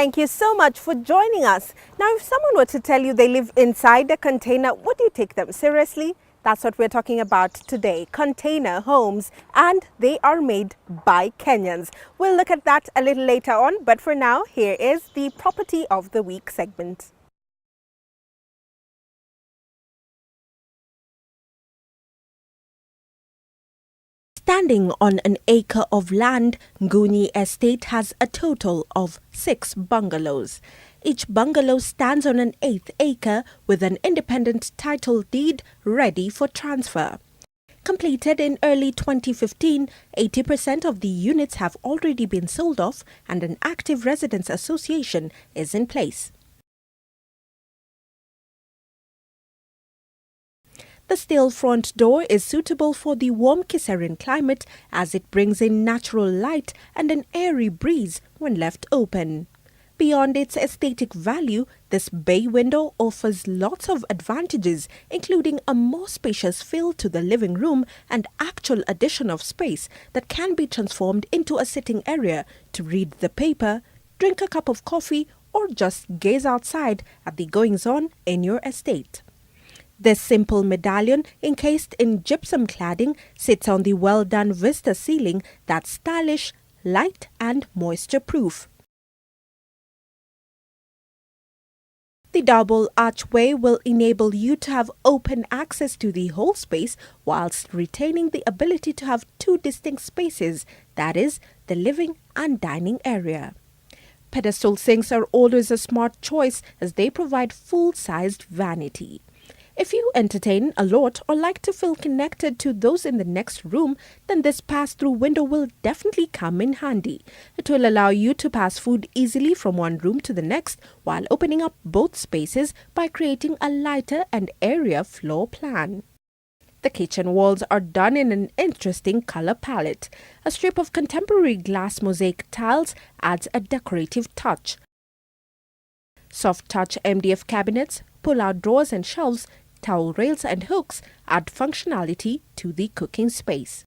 Thank you so much for joining us. Now, if someone were to tell you they live inside a container, would you take them seriously? That's what we're talking about today, container homes, and they are made by Kenyans. We'll look at that a little later on, but for now, here is the Property of the Week segment. Standing on an acre of land, Nguni Estate has a total of 6 bungalows. Each bungalow stands on an 1/8 acre with an independent title deed ready for transfer. Completed in early 2015, 80% of the units have already been sold off and an active residents association is in place. The steel front door is suitable for the warm Kiserian climate as it brings in natural light and an airy breeze when left open. Beyond its aesthetic value, this bay window offers lots of advantages, including a more spacious feel to the living room and actual addition of space that can be transformed into a sitting area to read the paper, drink a cup of coffee, or just gaze outside at the goings-on in your estate. This simple medallion, encased in gypsum cladding, sits on the well-done vista ceiling that's stylish, light and moisture-proof. The double archway will enable you to have open access to the whole space whilst retaining the ability to have 2 distinct spaces, that is, the living and dining area. Pedestal sinks are always a smart choice as they provide full-sized vanity. If you entertain a lot or like to feel connected to those in the next room, then this pass-through window will definitely come in handy. It will allow you to pass food easily from one room to the next while opening up both spaces by creating a lighter and airier floor plan. The kitchen walls are done in an interesting color palette. A strip of contemporary glass mosaic tiles adds a decorative touch. Soft touch MDF cabinets, pull-out drawers and shelves, towel rails and hooks add functionality to the cooking space.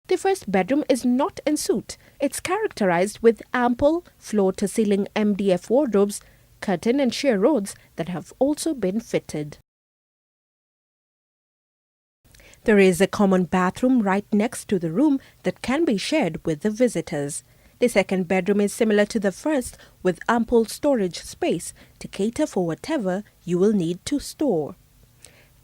The first bedroom is not en suite. It's characterized with ample floor-to-ceiling MDF wardrobes, curtain and sheer rods that have also been fitted. There is a common bathroom right next to the room that can be shared with the visitors. The second bedroom is similar to the first with ample storage space to cater for whatever you will need to store.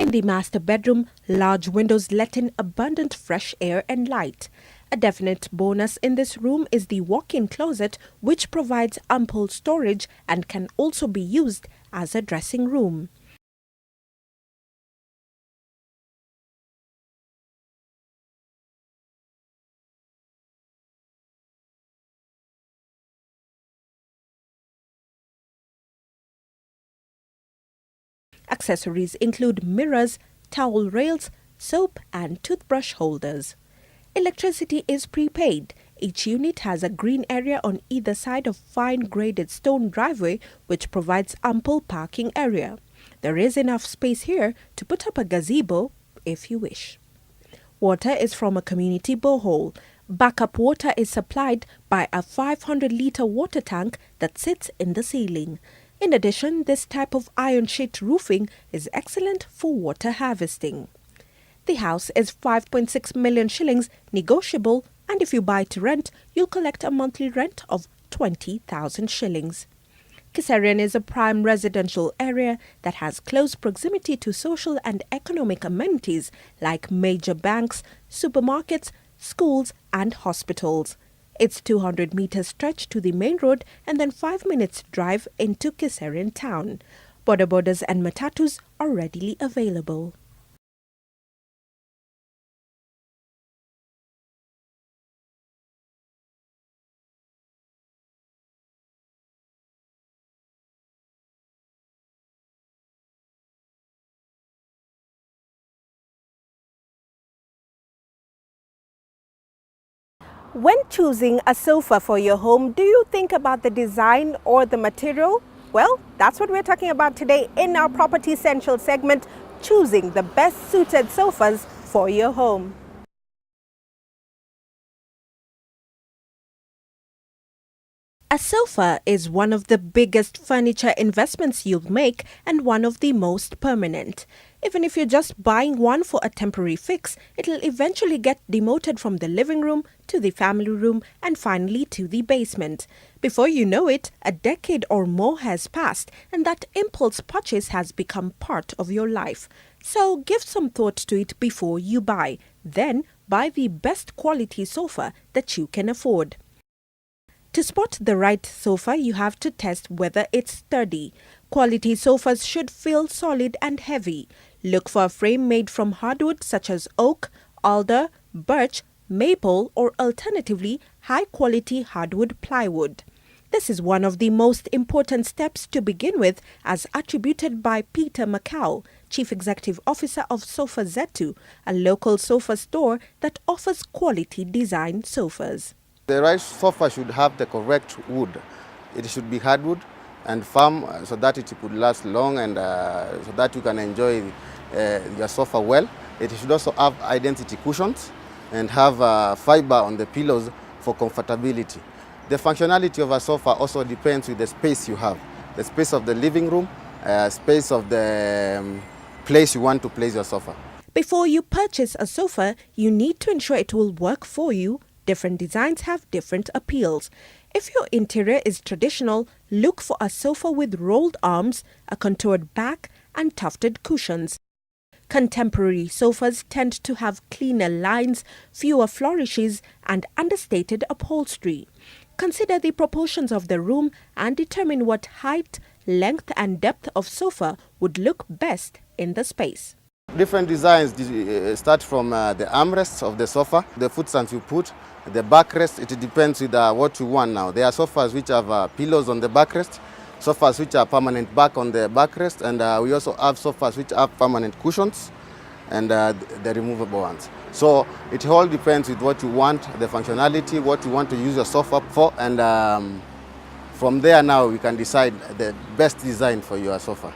In the master bedroom, large windows let in abundant fresh air and light. A definite bonus in this room is the walk-in closet, which provides ample storage and can also be used as a dressing room. Accessories include mirrors, towel rails, soap and toothbrush holders. Electricity is prepaid. Each unit has a green area on either side of fine graded stone driveway which provides ample parking area. There is enough space here to put up a gazebo if you wish. Water is from a community borehole. Backup water is supplied by a 500-litre water tank that sits in the ceiling. In addition, this type of iron sheet roofing is excellent for water harvesting. The house is 5.6 million shillings, negotiable, and if you buy to rent, you'll collect a monthly rent of 20,000 shillings. Kiserian is a prime residential area that has close proximity to social and economic amenities like major banks, supermarkets, schools and hospitals. It's 200 meters stretch to the main road and then 5 minutes drive into Kiserian town. Border borders and matatus are readily available. When choosing a sofa for your home, do you think about the design or the material? Well, that's what we're talking about today in our Property Essential segment, choosing the best suited sofas for your home. A sofa is one of the biggest furniture investments you'll make and one of the most permanent. Even if you're just buying one for a temporary fix, it'll eventually get demoted from the living room to the family room and finally to the basement. Before you know it, a decade or more has passed and that impulse purchase has become part of your life. So give some thought to it before you buy. Then buy the best quality sofa that you can afford. To spot the right sofa, you have to test whether it's sturdy. Quality sofas should feel solid and heavy. Look for a frame made from hardwood such as oak, alder, birch, maple, or alternatively high-quality hardwood plywood. This is one of the most important steps to begin with, as attributed by Peter Macau, Chief Executive Officer of Sofa Zetu, a local sofa store that offers quality design sofas. The right sofa should have the correct wood. It should be hardwood and firm so that it could last long and so that you can enjoy your sofa well. It should also have identity cushions and have fiber on the pillows for comfortability. The functionality of a sofa also depends with the space you have. The space of the living room, space of the place you want to place your sofa. Before you purchase a sofa, you need to ensure it will work for you. Different designs have different appeals. If your interior is traditional, look for a sofa with rolled arms, a contoured back, and tufted cushions. Contemporary sofas tend to have cleaner lines, fewer flourishes, and understated upholstery. Consider the proportions of the room and determine what height, length, and depth of sofa would look best in the space. Different designs start from the armrests of the sofa, the footstands you put, the backrest. It depends with what you want now. There are sofas which have pillows on the backrest, sofas which are permanent back on the backrest, and we also have sofas which have permanent cushions and the removable ones. So it all depends with what you want, the functionality, what you want to use your sofa for, and from there now we can decide the best design for your sofa.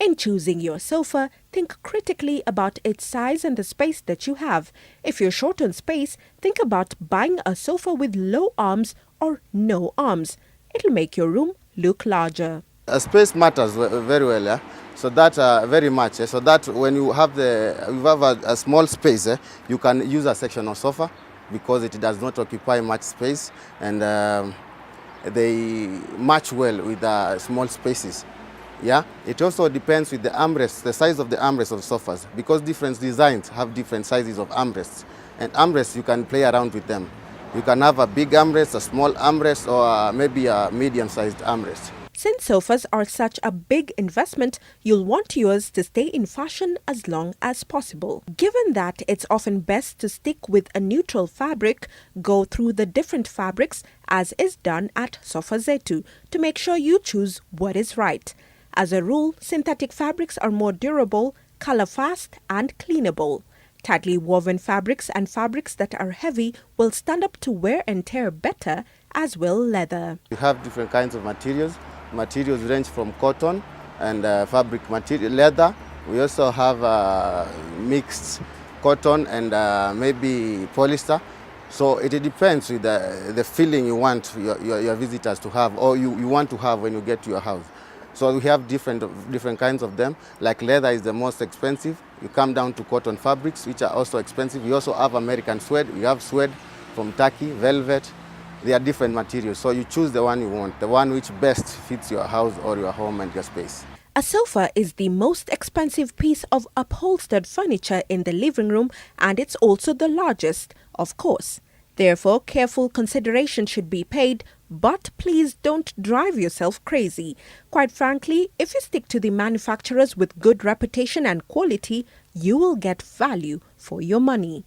In choosing your sofa, think critically about its size and the space that you have. If you're short on space, think about buying a sofa with low arms or no arms. It'll make your room look larger. Space matters very well, yeah? So that very much. So that when you have a small space, you can use a sectional sofa because it does not occupy much space, and they match well with small spaces. Yeah, it also depends with the armrests, the size of the armrests of sofas, because different designs have different sizes of armrests. And armrests, you can play around with them. You can have a big armrest, a small armrest, or maybe a medium-sized armrest. Since sofas are such a big investment, you'll want yours to stay in fashion as long as possible. Given that it's often best to stick with a neutral fabric, go through the different fabrics as is done at Sofa Zetu to make sure you choose what is right. As a rule, synthetic fabrics are more durable, color-fast, and cleanable. Tightly woven fabrics and fabrics that are heavy will stand up to wear and tear better, as will leather. We have different kinds of materials. Materials range from cotton and fabric material, leather. We also have mixed cotton and maybe polyester. So it depends with the feeling you want your visitors to have, or you want to have when you get to your house. So we have different kinds of them. Like leather is the most expensive. You come down to cotton fabrics, which are also expensive. We also have American suede. We have suede from Turkey, velvet. They are different materials. So you choose the one you want, the one which best fits your house or your home and your space. A sofa is the most expensive piece of upholstered furniture in the living room, and it's also the largest, of course. Therefore, careful consideration should be paid, but please don't drive yourself crazy. Quite frankly, if you stick to the manufacturers with good reputation and quality, you will get value for your money.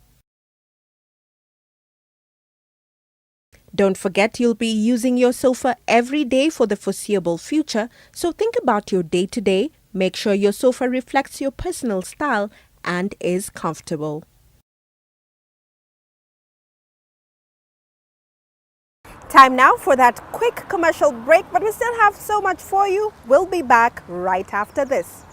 Don't forget you'll be using your sofa every day for the foreseeable future, so think about your day-to-day. Make sure your sofa reflects your personal style and is comfortable. Time now for that quick commercial break, but we still have so much for you. We'll be back right after this.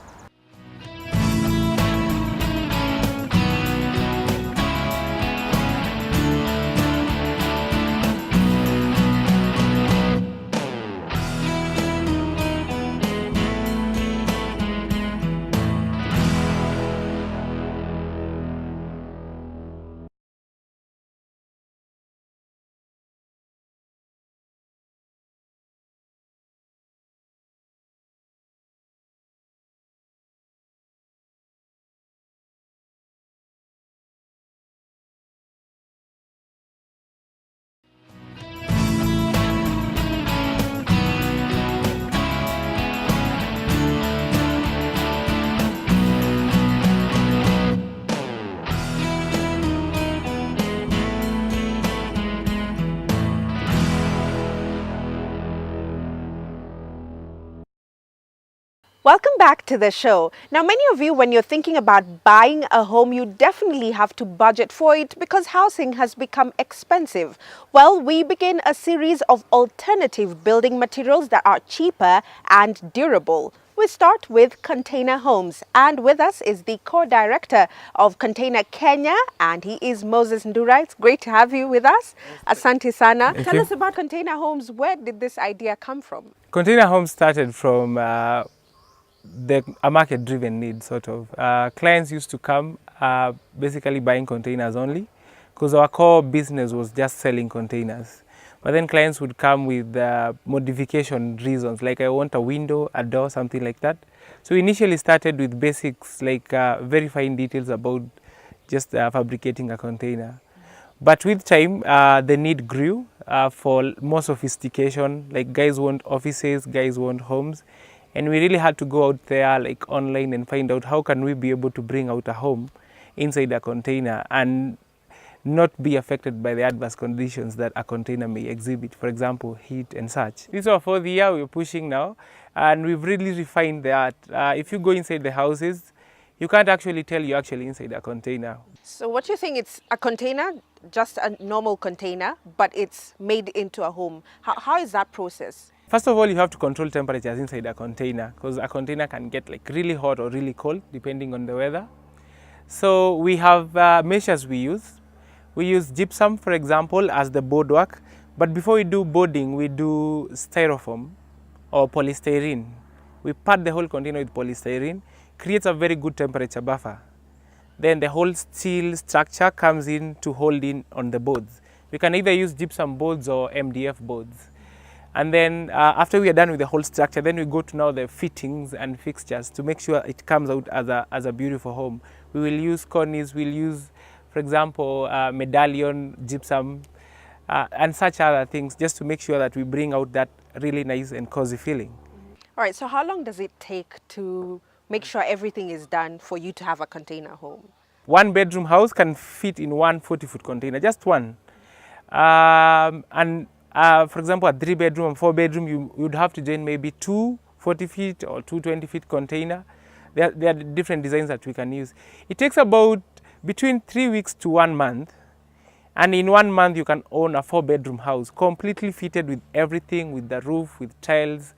Welcome back to the show. Now, many of you, when you're thinking about buying a home, you definitely have to budget for it because housing has become expensive. Well, we begin a series of alternative building materials that are cheaper and durable. We start with container homes, and with us is the co-director of Container Kenya, and he is Moses Ndura. It's great to have you with us. Asante sana. Tell us about container homes. Where did this idea come from? Container homes started from a market-driven need, sort of. Clients used to come basically buying containers only because our core business was just selling containers. But then clients would come with modification reasons, like I want a window, a door, something like that. So we initially started with basics, like verifying details about just fabricating a container. But with time, the need grew for more sophistication, like guys want offices, guys want homes. And we really had to go out there like online and find out how can we be able to bring out a home inside a container and not be affected by the adverse conditions that a container may exhibit, for example, heat and such. This is our fourth year we're pushing now, and we've really refined that. If you go inside the houses, you can't actually tell you're actually inside a container. So what you think, it's a container, just a normal container, but it's made into a home. How is that process? First of all, you have to control temperatures inside a container because a container can get like really hot or really cold depending on the weather. So we have measures we use. We use gypsum, for example, as the boardwork. But before we do boarding, we do styrofoam or polystyrene. We pad the whole container with polystyrene, creates a very good temperature buffer. Then the whole steel structure comes in to hold in on the boards. We can either use gypsum boards or MDF boards. And then after we are done with the whole structure, then we go to now the fittings and fixtures to make sure it comes out as a beautiful home. We will use cornice, we'll use, for example, medallion, gypsum, and such other things, just to make sure that we bring out that really nice and cozy feeling. All right, so how long does it take to make sure everything is done for you to have a container home? One bedroom house can fit in one 40-foot container, just one. For example, a 3-bedroom and 4-bedroom, you would have to join maybe 2 40-feet or 2 20-feet container. There are different designs that we can use. It takes about between 3 weeks to 1 month. And in 1 month, you can own a 4-bedroom house, completely fitted with everything, with the roof, with tiles.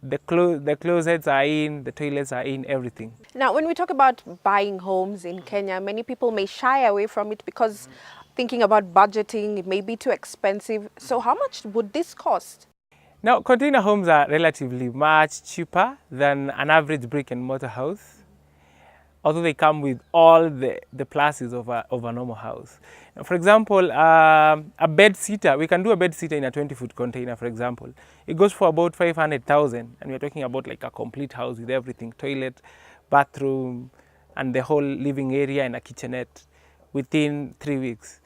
The closets are in, the toilets are in, everything. Now, when we talk about buying homes in Kenya, many people may shy away from it because thinking about budgeting, it may be too expensive. So how much would this cost? Now, container homes are relatively much cheaper than an average brick and mortar house, although they come with all the pluses of a normal house. For example, a bed sitter, we can do a bed sitter in a 20-foot container, for example. It goes for about 500,000, and we're talking about like a complete house with everything, toilet, bathroom, and the whole living area and a kitchenette within 3 weeks.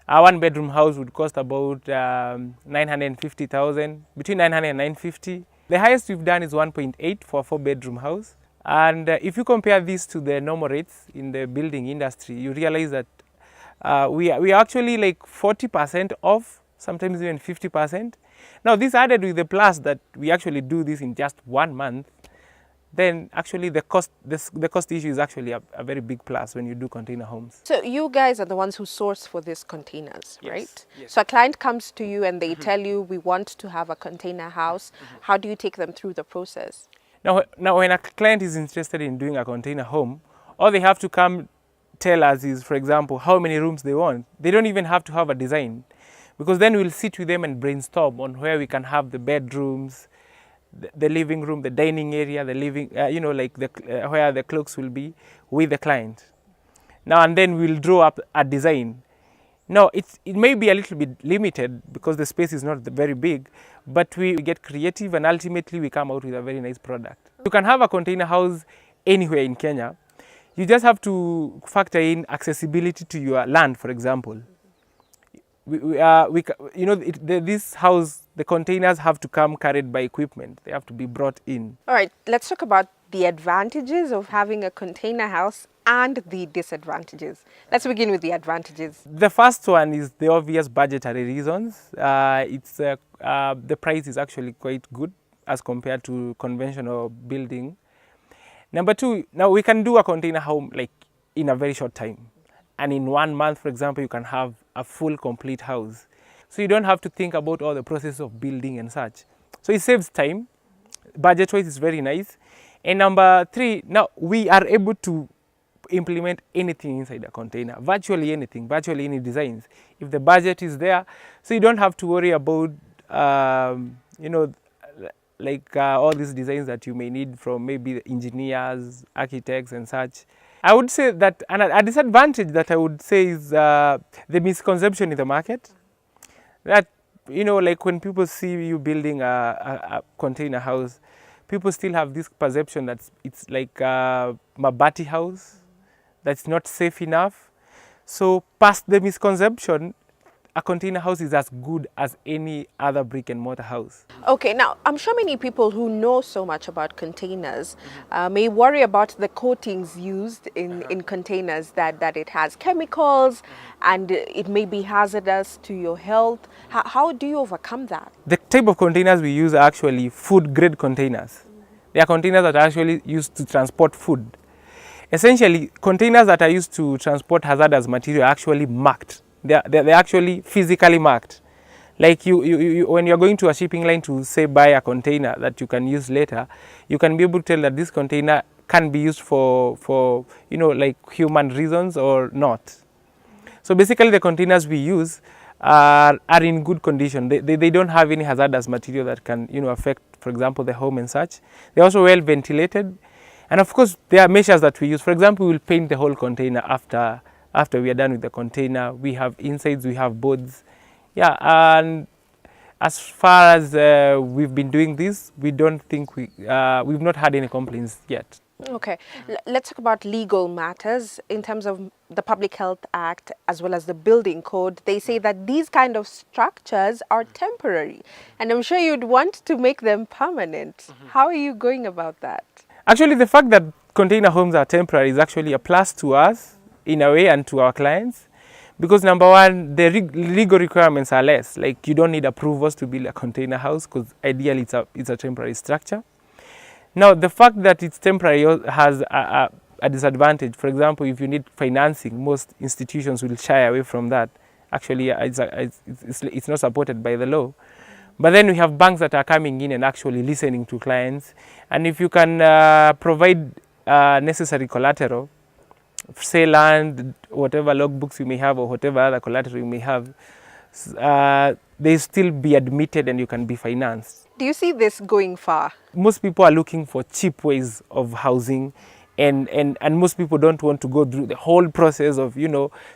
A 1-bedroom house would cost about 950,000, between 900 and 950. The highest we've done is 1.8 for a 4-bedroom house. And if you compare this to the normal rates in the building industry, you realize that we are actually like 40% off sometimes even 50%. Now this added with the plus that we actually do this in just 1 month, then actually the cost issue is actually a very big plus when you do container homes. So you guys are the ones who source for these containers, Yes, right? yes. So a client comes to you and they tell you, we want to have a container house. How do you take them through the process? Now when a client is interested in doing a container home, all they have to come tell us is, for example, how many rooms they want. They don't even have to have a design, because then we'll sit with them and brainstorm on where we can have the bedrooms, the living room, the dining area, the living, like where the clocks will be with the client. Now and then we'll draw up a design. Now it may be a little bit limited because the space is not very big, but we get creative and ultimately we come out with a very nice product. You can have a container house anywhere in Kenya. You just have to factor in accessibility to your land, for example. This house, the containers have to come carried by equipment. They have to be brought in. All right, let's talk about the advantages of having a container house and the disadvantages. Let's begin with the advantages. The first one is the obvious budgetary reasons. The price is actually quite good as compared to conventional building. Number two, now we can do a container home like in a very short time. And in 1 month, for example, you can have a full complete house. So you don't have to think about all the process of building and such. So it saves time. Budget-wise is very nice. And number three, now we are able to implement anything inside a container, virtually anything, virtually any designs, if the budget is there. So you don't have to worry about, all these designs that you may need from maybe engineers, architects and such. I would say that a disadvantage that I would say is the misconception in the market. That, like when people see you building a container house, people still have this perception that it's like a mabati house, that's not safe enough. So past the misconception, a container house is as good as any other brick and mortar house. Okay, now I'm sure many people who know so much about containers may worry about the coatings used in containers, that it has chemicals and it may be hazardous to your health. How do you overcome that? The type of containers we use are actually food grade containers. They are containers that are actually used to transport food. Essentially, containers that are used to transport hazardous material are actually marked. They're actually physically marked. Like when you're going to a shipping line to say buy a container that you can use later, you can be able to tell that this container can be used for like human reasons or not. So basically the containers we use are in good condition. They don't have any hazardous material that can affect, for example, the home and such. They're also well ventilated. And of course, there are measures that we use. For example, we will paint the whole container after we are done with the container. We have insides, we have boards. Yeah, and as far as we've been doing this, we don't think we've not had any complaints yet. Okay, let's talk about legal matters in terms of the Public Health Act as well as the building code. They say that these kind of structures are temporary, and I'm sure you'd want to make them permanent. How are you going about that? Actually, the fact that container homes are temporary is actually a plus to us in a way and to our clients, because number one, the legal requirements are less. Like you don't need approvals to build a container house because ideally it's a temporary structure. Now the fact that it's temporary has a disadvantage. For example, if you need financing, most institutions will shy away from that. Actually, it's not supported by the law. But then we have banks that are coming in and actually listening to clients. And if you can provide necessary collateral, say land, whatever logbooks you may have or whatever other collateral you may have, they still be admitted and you can be financed. Do you see this going far? Most people are looking for cheap ways of housing, and most people don't want to go through the whole process of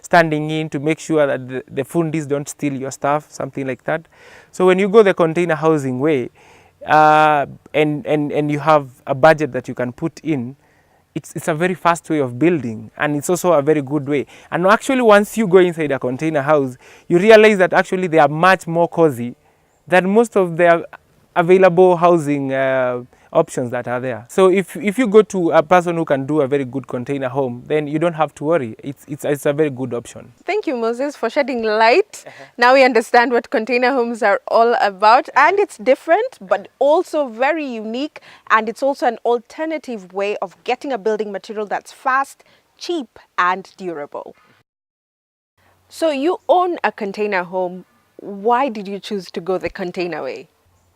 standing in to make sure that the fundis don't steal your stuff, something like that. So when you go the container housing way, and you have a budget that you can put in, it's a very fast way of building, and it's also a very good way. And actually, once you go inside a container house, you realize that actually they are much more cozy than most of the available housing options that are there. So if you go to a person who can do a very good container home, then you don't have to worry. It's a very good option. Thank you, Moses, for shedding light. Now we understand what container homes are all about, and it's different but also very unique, and it's also an alternative way of getting a building material that's fast, cheap and durable. So you own a container home. Why did you choose to go the container way?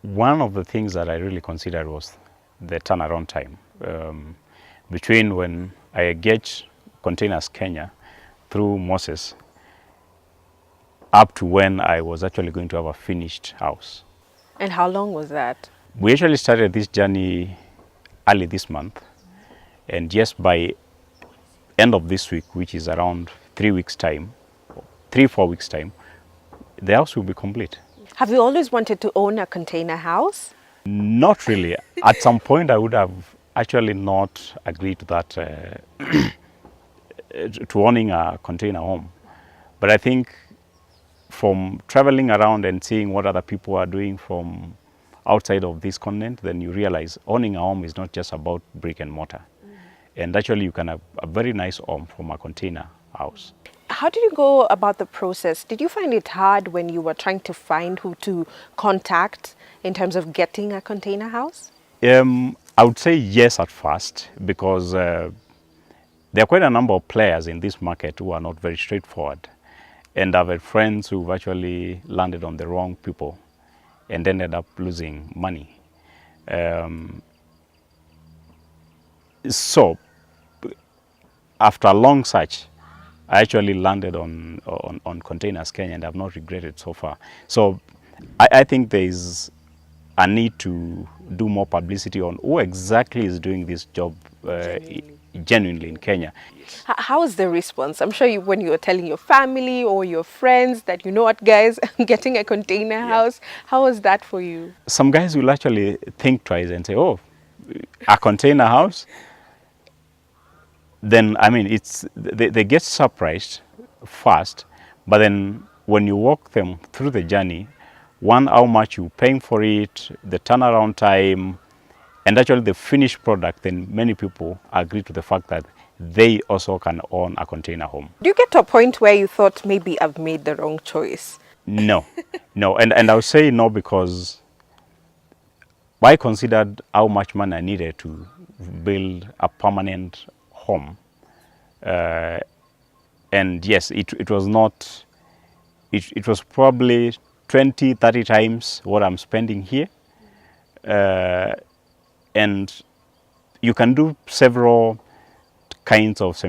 One of the things that I really considered was the turnaround time. Between when I engaged Containers Kenya through Moses up to when I was actually going to have a finished house. And how long was that? We actually started this journey early this month, and just by end of this week, which is around 3 weeks time, 4 weeks time, the house will be complete. Have you always wanted to own a container house? Not really. At some point, I would have actually not agreed to that, to owning a container home. But I think from traveling around and seeing what other people are doing from outside of this continent, then you realize owning a home is not just about brick and mortar. And actually, you can have a very nice home from a container house. How did you go about the process? Did you find it hard when you were trying to find who to contact in terms of getting a container house? I would say yes at first, because there are quite a number of players in this market who are not very straightforward. And I've had friends who've actually landed on the wrong people and ended up losing money. So after a long search, I actually landed on Containers Kenya, and I've not regretted so far. So I think there is a need to do more publicity on who exactly is doing this job genuinely in Kenya. How is the response? I'm sure when you were telling your family or your friends that, you know what, guys, I'm getting a container house. How was that for you? Some guys will actually think twice and say, oh, a container house? Then, I mean, they get surprised first, but then when you walk them through the journey, one, how much you're paying for it, the turnaround time, and actually the finished product, then many people agree to the fact that they also can own a container home. Do you get to a point where you thought maybe I've made the wrong choice? No, no, and I would say no, because I considered how much money I needed to build a permanent home. And yes, it was not, it was probably 20, 30 times what I'm spending here. And you can do several kinds of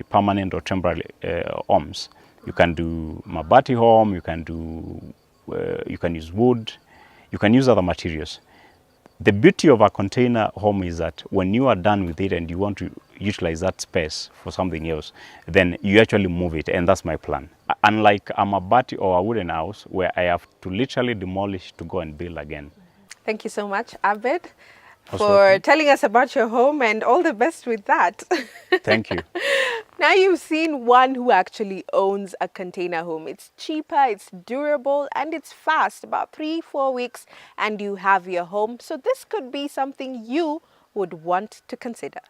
permanent or temporary homes. You can do mabati home, you can use wood, you can use other materials. The beauty of a container home is that when you are done with it and you want to utilize that space for something else, then you actually move it, and that's my plan. Unlike a mabati or a wooden house where I have to literally demolish to go and build again. Thank you so much, Abed, for telling us about your home, and all the best with that. Thank you. Now you've seen one who actually owns a container home. It's cheaper, it's durable, and it's fast, about 3-4 weeks, and you have your home. So this could be something you would want to consider.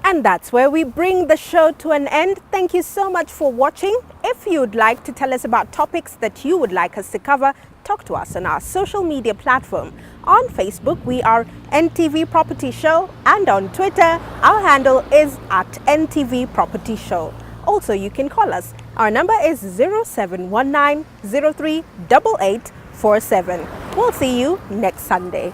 And that's where we bring the show to an end. Thank you so much for watching. If you'd like to tell us about topics that you would like us to cover, talk to us on our social media platform. On Facebook, we are NTV Property Show, and on Twitter, our handle is @NTV Property Show. Also, you can call us. Our number is 0719 03 8847. We'll see you next Sunday.